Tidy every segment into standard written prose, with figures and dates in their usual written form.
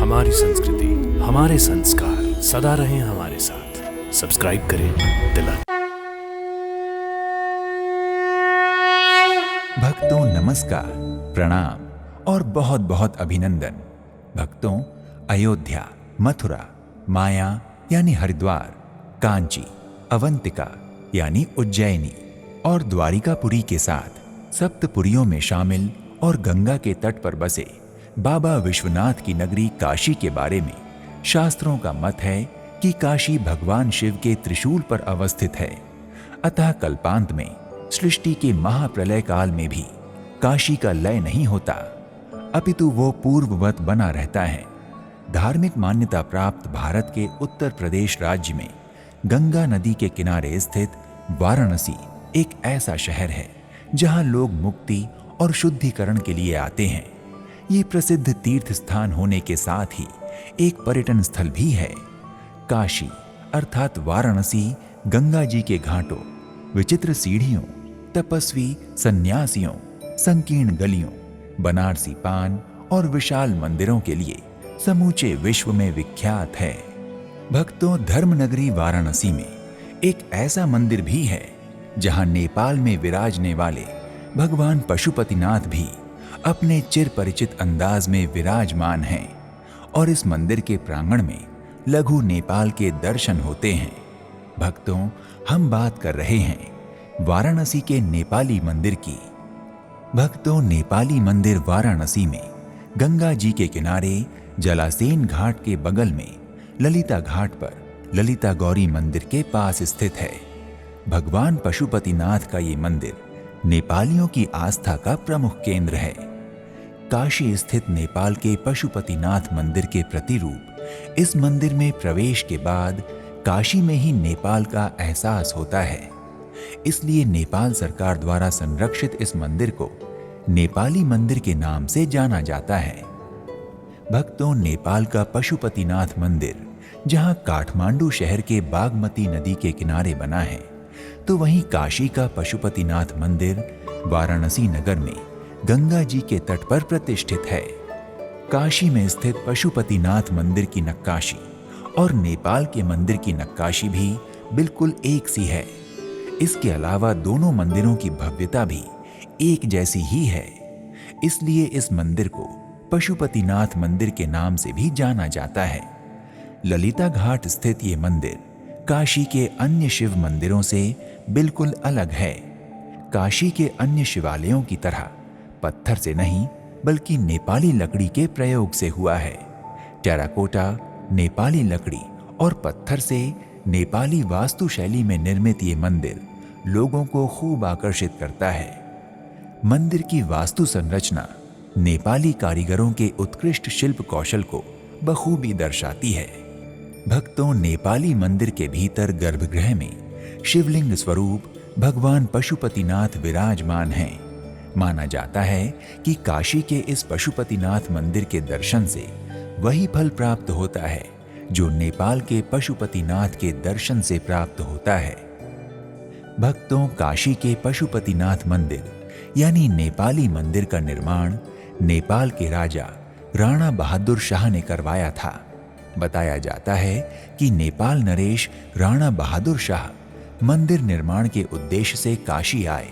हमारी संस्कृति, हमारे संस्कार सदा रहें हमारे साथ। सब्सक्राइब करें तिलक। भक्तों नमस्कार, प्रणाम और बहुत बहुत अभिनंदन। भक्तों, अयोध्या, मथुरा, माया यानी हरिद्वार, कांची, अवंतिका यानी उज्जैनी और द्वारिकापुरी के साथ सप्तपुरियों में शामिल और गंगा के तट पर बसे बाबा विश्वनाथ की नगरी काशी के बारे में शास्त्रों का मत है कि काशी भगवान शिव के त्रिशूल पर अवस्थित है। अतः कल्पांत में सृष्टि के महाप्रलय काल में भी काशी का लय नहीं होता, अपितु वो पूर्ववत बना रहता है। धार्मिक मान्यता प्राप्त भारत के उत्तर प्रदेश राज्य में गंगा नदी के किनारे स्थित वाराणसी एक ऐसा शहर है जहां लोग मुक्ति और शुद्धिकरण के लिए आते हैं। ये प्रसिद्ध तीर्थ स्थान होने के साथ ही एक पर्यटन स्थल भी है। काशी अर्थात वाराणसी गंगा जी के घाटों, विचित्र सीढ़ियों, तपस्वी सन्यासियों, संकीर्ण गलियों, बनारसी पान और विशाल मंदिरों के लिए समूचे विश्व में विख्यात है। भक्तों, धर्मनगरी वाराणसी में एक ऐसा मंदिर भी है जहां नेपाल में विराजने वाले भगवान पशुपतिनाथ भी अपने चिर परिचित अंदाज में विराजमान हैं और इस मंदिर के प्रांगण में लघु नेपाल के दर्शन होते हैं। भक्तों, हम बात कर रहे हैं वाराणसी के नेपाली मंदिर की। भक्तों, नेपाली मंदिर वाराणसी में गंगा जी के किनारे जलासेन घाट के बगल में ललिता घाट पर ललिता गौरी मंदिर के पास स्थित है। भगवान पशुपतिनाथ का ये मंदिर नेपालियों की आस्था का प्रमुख केंद्र है। काशी स्थित नेपाल के पशुपतिनाथ मंदिर के प्रतिरूप इस मंदिर में प्रवेश के बाद काशी में ही नेपाल का एहसास होता है। इसलिए नेपाल सरकार द्वारा संरक्षित इस मंदिर को नेपाली मंदिर के नाम से जाना जाता है। भक्तों, नेपाल का पशुपतिनाथ मंदिर जहां काठमांडू शहर के बागमती नदी के किनारे बना है, तो वहीं काशी का पशुपतिनाथ मंदिर वाराणसी नगर में गंगा जी के तट पर प्रतिष्ठित है। काशी में स्थित पशुपतिनाथ मंदिर की नक्काशी और नेपाल के मंदिर की नक्काशी भी बिल्कुल एक सी है। इसके अलावा दोनों मंदिरों की भव्यता भी एक जैसी ही है। इसलिए इस मंदिर को पशुपतिनाथ मंदिर के नाम से भी जाना जाता है। ललिता घाट स्थित ये मंदिर काशी के अन्य शिव मंदिरों से बिल्कुल अलग है। काशी के अन्य शिवालयों की तरह पत्थर से नहीं बल्कि नेपाली लकड़ी के प्रयोग से हुआ है। टेराकोटा, नेपाली लकड़ी और पत्थर से नेपाली वास्तुशैली में निर्मित ये मंदिर लोगों को खूब आकर्षित करता है। मंदिर की वास्तु संरचना नेपाली कारीगरों के उत्कृष्ट शिल्प कौशल को बखूबी दर्शाती है। भक्तों, नेपाली मंदिर के भीतर गर्भगृह में शिवलिंग स्वरूप भगवान पशुपतिनाथ विराजमान हैं। माना जाता है कि काशी के इस पशुपतिनाथ मंदिर के दर्शन से वही फल प्राप्त होता है जो नेपाल के पशुपतिनाथ के दर्शन से प्राप्त होता है। भक्तों, काशी के पशुपतिनाथ मंदिर यानी नेपाली मंदिर का निर्माण नेपाल के राजा राणा बहादुर शाह ने करवाया था। बताया जाता है कि नेपाल नरेश राणा बहादुर शाह मंदिर निर्माण के उद्देश्य से काशी आए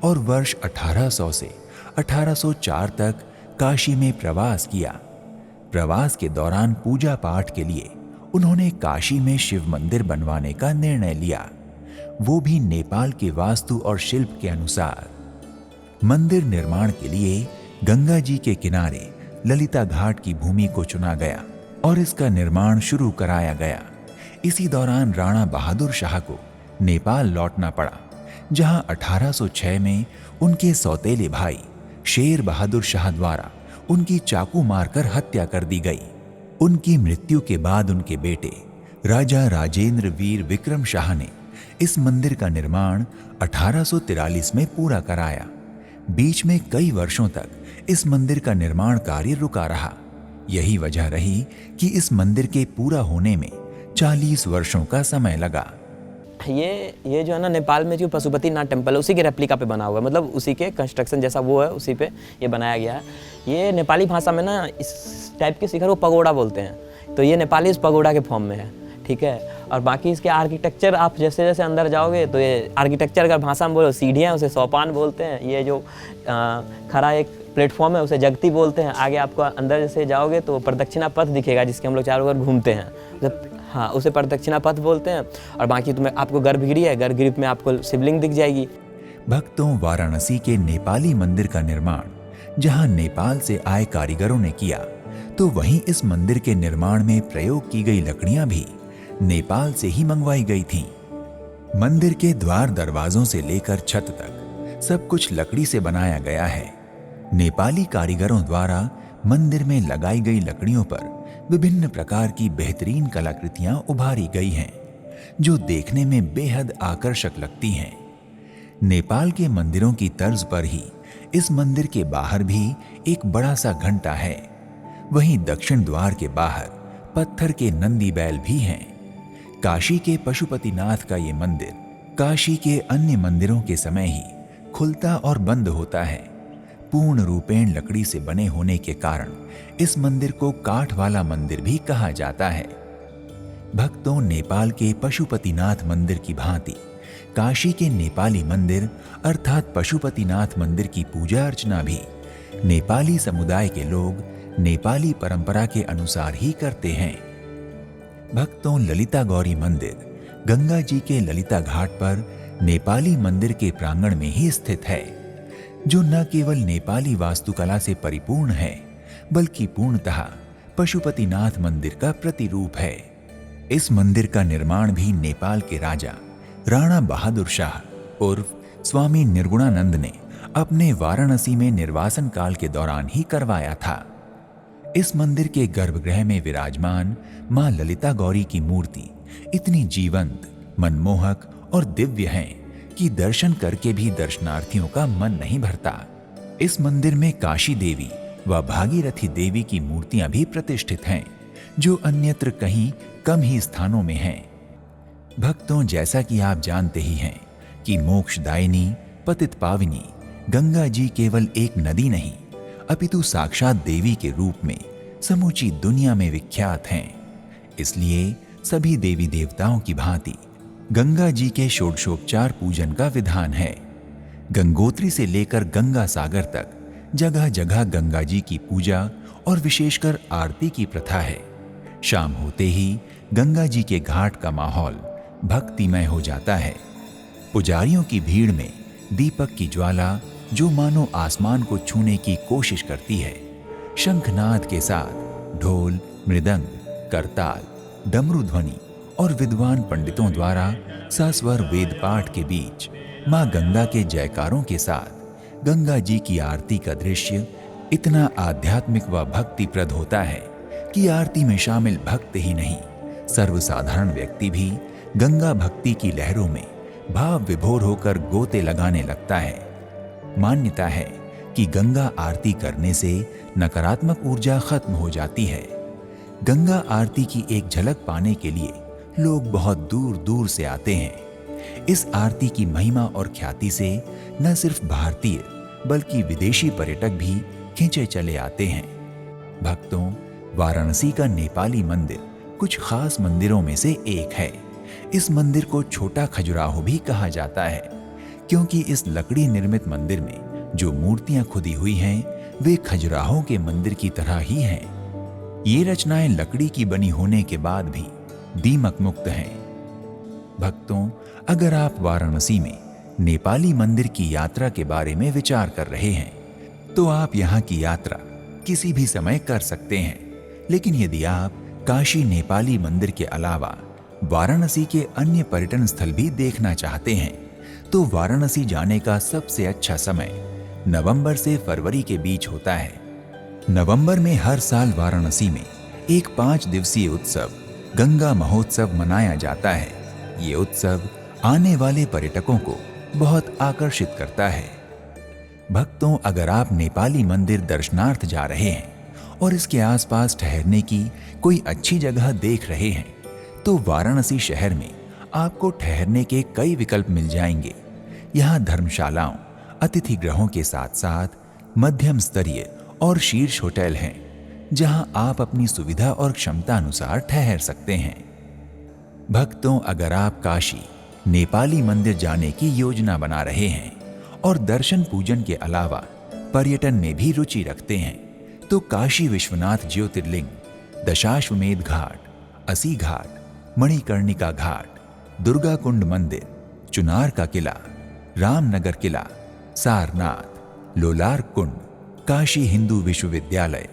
और वर्ष 1800 से 1804 तक काशी में प्रवास किया। प्रवास के दौरान पूजा पाठ के लिए उन्होंने काशी में शिव मंदिर बनवाने का निर्णय लिया, वो भी नेपाल के वास्तु और शिल्प के अनुसार। मंदिर निर्माण के लिए गंगा जी के किनारे ललिता घाट की भूमि को चुना गया और इसका निर्माण शुरू कराया गया। इसी दौरान राणा बहादुर शाह को नेपाल लौटना पड़ा, जहां 1806 में उनके सौतेले भाई शेर बहादुर शाह द्वारा उनकी चाकू मारकर हत्या कर दी गई। उनकी मृत्यु के बाद उनके बेटे राजा राजेंद्र वीर विक्रम शाह ने इस मंदिर का निर्माण 1843 में पूरा कराया। बीच में कई वर्षों तक इस मंदिर का निर्माण कार्य रुका रहा। यही वजह रही कि इस मंदिर के पूरा होने में 40 वर्षों का समय लगा। ये जो है ना, नेपाल में जो पशुपतिनाथ टेम्पल है उसी के रेप्लिका पे बना हुआ है, मतलब उसी के कंस्ट्रक्शन जैसा वो है, उसी पे ये बनाया गया है। ये नेपाली भाषा में ना इस टाइप के शिखर को पगोड़ा बोलते हैं, तो ये नेपाली इस पगोड़ा के फॉर्म में है, ठीक है। और बाकी इसके आर्किटेक्चर आप जैसे जैसे अंदर जाओगे तो ये आर्किटेक्चर अगर भाषा में बोलो, सीढ़ियाँ उसे सोपान बोलते हैं, ये जो खड़ा एक प्लेटफॉर्म है उसे जगती बोलते हैं। आगे आपको अंदर जैसे जाओगे तो प्रदक्षिणा पथ दिखेगा जिसके हम लोग चारों ओर घूमते हैं, हाँ उसे प्रदक्षिणा पथ बोलते हैं। और बाकी तुम्हें आपको गर्भगृह है, गर्भगृह में आपको शिवलिंग दिख जाएगी। भक्तों, वाराणसी के नेपाली मंदिर का निर्माण जहां नेपाल से आए कारीगरों ने किया, तो वहीं इस मंदिर के निर्माण में प्रयोग की गई लकड़ियां भी नेपाल से ही मंगवाई गई थीं। मंदिर के द्वार दरवाजों से लेकर छत तक सब कुछ लकड़ी से बनाया गया है। नेपाली कारीगरों द्वारा मंदिर में लगाई गई लकड़ियों पर विभिन्न प्रकार की बेहतरीन कलाकृतियां उभारी गई हैं, जो देखने में बेहद आकर्षक लगती हैं। नेपाल के मंदिरों की तर्ज पर ही इस मंदिर के बाहर भी एक बड़ा सा घंटा है। वहीं दक्षिण द्वार के बाहर पत्थर के नंदी बैल भी हैं। काशी के पशुपतिनाथ का ये मंदिर काशी के अन्य मंदिरों के समय ही खुलता और बंद होता है। पूर्ण रूपेण लकड़ी से बने होने के कारण इस मंदिर को काठ वाला मंदिर भी कहा जाता है। भक्तों, नेपाल के पशुपतिनाथ मंदिर की भांति काशी के नेपाली मंदिर अर्थात पशुपतिनाथ मंदिर की पूजा अर्चना भी नेपाली समुदाय के लोग नेपाली परंपरा के अनुसार ही करते हैं। भक्तों, ललिता गौरी मंदिर गंगा जी के ललिता घाट पर नेपाली मंदिर के प्रांगण में ही स्थित है, जो न केवल नेपाली वास्तुकला से परिपूर्ण है बल्कि पूर्णतः पशुपतिनाथ मंदिर का प्रतिरूप है। इस मंदिर का निर्माण भी नेपाल के राजा राणा बहादुर शाह उर्फ स्वामी निर्गुणानंद ने अपने वाराणसी में निर्वासन काल के दौरान ही करवाया था। इस मंदिर के गर्भगृह में विराजमान मां ललिता गौरी की मूर्ति इतनी जीवंत, मनमोहक और दिव्य है कि दर्शन करके भी दर्शनार्थियों का मन नहीं भरता। इस मंदिर में काशी देवी व भागीरथी देवी की मूर्तियां भी प्रतिष्ठित हैं, जो अन्यत्र कहीं कम ही स्थानों में हैं। भक्तों, जैसा कि आप जानते ही हैं कि मोक्षदायिनी पतित पाविनी गंगा जी केवल एक नदी नहीं अपितु साक्षात देवी के रूप में समूची दुनिया में विख्यात हैं। इसलिए सभी देवी देवताओं की भांति गंगा जी के षोडशोपचार पूजन का विधान है। गंगोत्री से लेकर गंगा सागर तक जगह जगह गंगा जी की पूजा और विशेषकर आरती की प्रथा है। शाम होते ही गंगा जी के घाट का माहौल भक्तिमय हो जाता है। पुजारियों की भीड़ में दीपक की ज्वाला जो मानो आसमान को छूने की कोशिश करती है, शंखनाद के साथ ढोल, मृदंग, करताल, डमरू ध्वनि और विद्वान पंडितों द्वारा सस्वर वेद पाठ के बीच मां गंगा के जयकारों के साथ गंगा जी की आरती का दृश्य इतना आध्यात्मिक व भक्तिप्रद होता है कि आरती में शामिल भक्त ही नहीं, सर्वसाधारण व्यक्ति भी गंगा भक्ति की लहरों में भाव विभोर होकर गोते लगाने लगता है। मान्यता है कि गंगा आरती करने से नकारात्मक ऊर्जा खत्म हो जाती है। गंगा आरती की एक झलक पाने के लिए लोग बहुत दूर दूर से आते हैं। इस आरती की महिमा और ख्याति से न सिर्फ भारतीय बल्कि विदेशी पर्यटक भी खींचे चले आते हैं। भक्तों, वाराणसी का नेपाली मंदिर कुछ खास मंदिरों में से एक है। इस मंदिर को छोटा खजुराहो भी कहा जाता है, क्योंकि इस लकड़ी निर्मित मंदिर में जो मूर्तियां खुदी हुई हैं वे खजुराहो के मंदिर की तरह ही हैं। ये रचनाएं लकड़ी की बनी होने के बाद भी दीमक मुक्त हैं। भक्तों, अगर आप वाराणसी में नेपाली मंदिर की यात्रा के बारे में विचार कर रहे हैं तो आप यहाँ की यात्रा किसी भी समय कर सकते हैं। लेकिन यदि आप काशी नेपाली मंदिर के अलावा वाराणसी के अन्य पर्यटन स्थल भी देखना चाहते हैं तो वाराणसी जाने का सबसे अच्छा समय नवंबर से फरवरी के बीच होता है। नवंबर में हर साल वाराणसी में एक 5 दिवसीय उत्सव गंगा महोत्सव मनाया जाता है। ये उत्सव आने वाले पर्यटकों को बहुत आकर्षित करता है। भक्तों, अगर आप नेपाली मंदिर दर्शनार्थ जा रहे हैं और इसके आसपास ठहरने की कोई अच्छी जगह देख रहे हैं तो वाराणसी शहर में आपको ठहरने के कई विकल्प मिल जाएंगे। यहाँ धर्मशालाओं, अतिथि गृहों के साथ साथ मध्यम स्तरीय और शीर्ष होटल हैं, जहां आप अपनी सुविधा और क्षमता अनुसार ठहर सकते हैं। भक्तों, अगर आप काशी नेपाली मंदिर जाने की योजना बना रहे हैं और दर्शन पूजन के अलावा पर्यटन में भी रुचि रखते हैं, तो काशी विश्वनाथ ज्योतिर्लिंग, दशाश्वमेध घाट, असी घाट, मणिकर्णिका घाट, दुर्गा कुंड मंदिर, चुनार का किला, रामनगर किला, सारनाथ, लोलार कुंड, काशी हिंदू विश्वविद्यालय,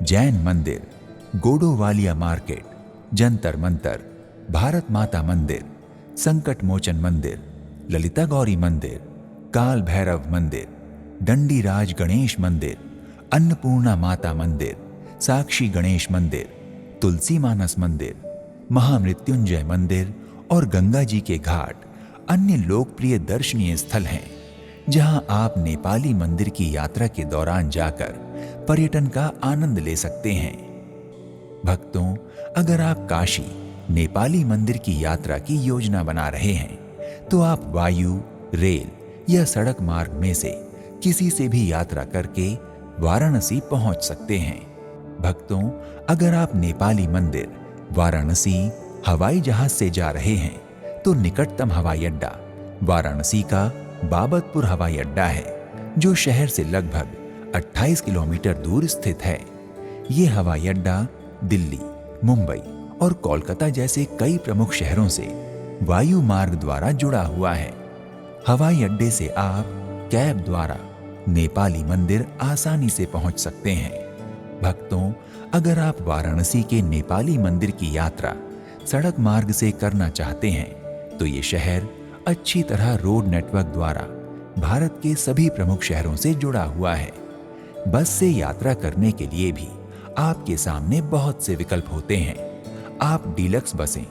जैन मंदिर, गोडोवालिया मार्केट, जंतर मंतर, भारत माता मंदिर, संकट मोचन मंदिर, ललिता गौरी मंदिर, काल भैरव मंदिर, दंडीराज गणेश मंदिर, अन्नपूर्णा माता मंदिर, साक्षी गणेश मंदिर, तुलसी मानस मंदिर, महामृत्युंजय मंदिर और गंगा जी के घाट अन्य लोकप्रिय दर्शनीय स्थल हैं, जहां आप नेपाली मंदिर की यात्रा के दौरान जाकर पर्यटन का आनंद ले सकते हैं। भक्तों, अगर आप काशी नेपाली मंदिर की यात्रा की योजना बना रहे हैं, तो आप वायु, रेल या सड़क मार्ग में से किसी से भी यात्रा करके वाराणसी पहुंच सकते हैं। भक्तों, अगर आप नेपाली मंदिर वाराणसी हवाई जहाज से जा रहे हैं, तो निकटतम हवाई अड्डा वाराणसी का बाबतपुर हवाई अड्डा है, जो शहर से लगभग 28 किलोमीटर दूर स्थित है। ये हवाई अड्डा दिल्ली, मुंबई और कोलकाता जैसे कई प्रमुख शहरों से वायु मार्ग द्वारा जुड़ा हुआ है। हवाई अड्डे से आप कैब द्वारा नेपाली मंदिर आसानी से पहुंच सकते हैं। भक्तों, अगर आप वाराणसी के नेपाली मंदिर की यात्रा सड़क मार्ग से करना चाहते हैं, तो ये शहर अच्छी तरह रोड नेटवर्क द्वारा भारत के सभी प्रमुख शहरों से जुड़ा हुआ है। बस से यात्रा करने के लिए भी आपके सामने बहुत से विकल्प होते हैं। आप डीलक्स बसें,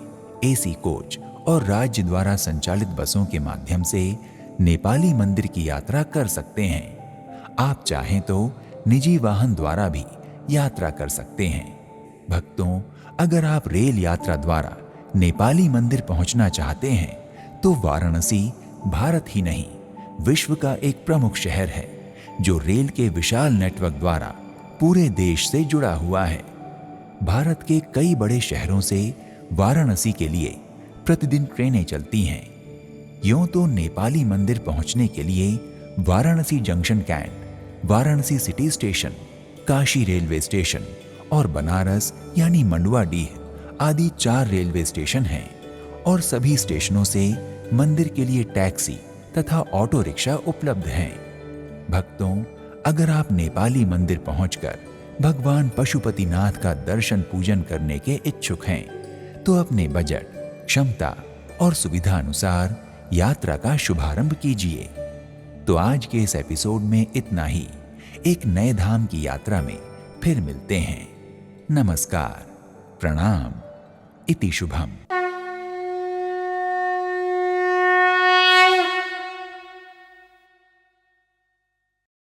एसी कोच और राज्य द्वारा संचालित बसों के माध्यम से नेपाली मंदिर की यात्रा कर सकते हैं। आप चाहें तो निजी वाहन द्वारा भी यात्रा कर सकते हैं। भक्तों, अगर आप रेल यात्रा द्वारा नेपाली मंदिर पहुंचना चाहते हैं, तो वाराणसी भारत ही नहीं, विश्व का एक प्रमुख शहर है, जो रेल के विशाल नेटवर्क द्वारा पूरे देश से जुड़ा हुआ है। भारत के कई बड़े शहरों से वाराणसी के लिए प्रतिदिन ट्रेनें चलती हैं। यूं तो नेपाली मंदिर पहुंचने के लिए Varanasi junction cantt, Varanasi city station, Kashi railway station और बनारस यानी मंडुआडीह आदि 4 रेलवे स्टेशन हैं, और सभी स्टेशनों से मंदिर के लिए टैक्सी तथा ऑटो रिक्शा उपलब्ध हैं। भक्तों, अगर आप नेपाली मंदिर पहुंचकर भगवान पशुपतिनाथ का दर्शन पूजन करने के इच्छुक हैं, तो अपने बजट, क्षमता और सुविधा अनुसार यात्रा का शुभारंभ कीजिए। तो आज के इस एपिसोड में इतना ही। एक नए धाम की यात्रा में फिर मिलते हैं। नमस्कार, प्रणाम, इति शुभम।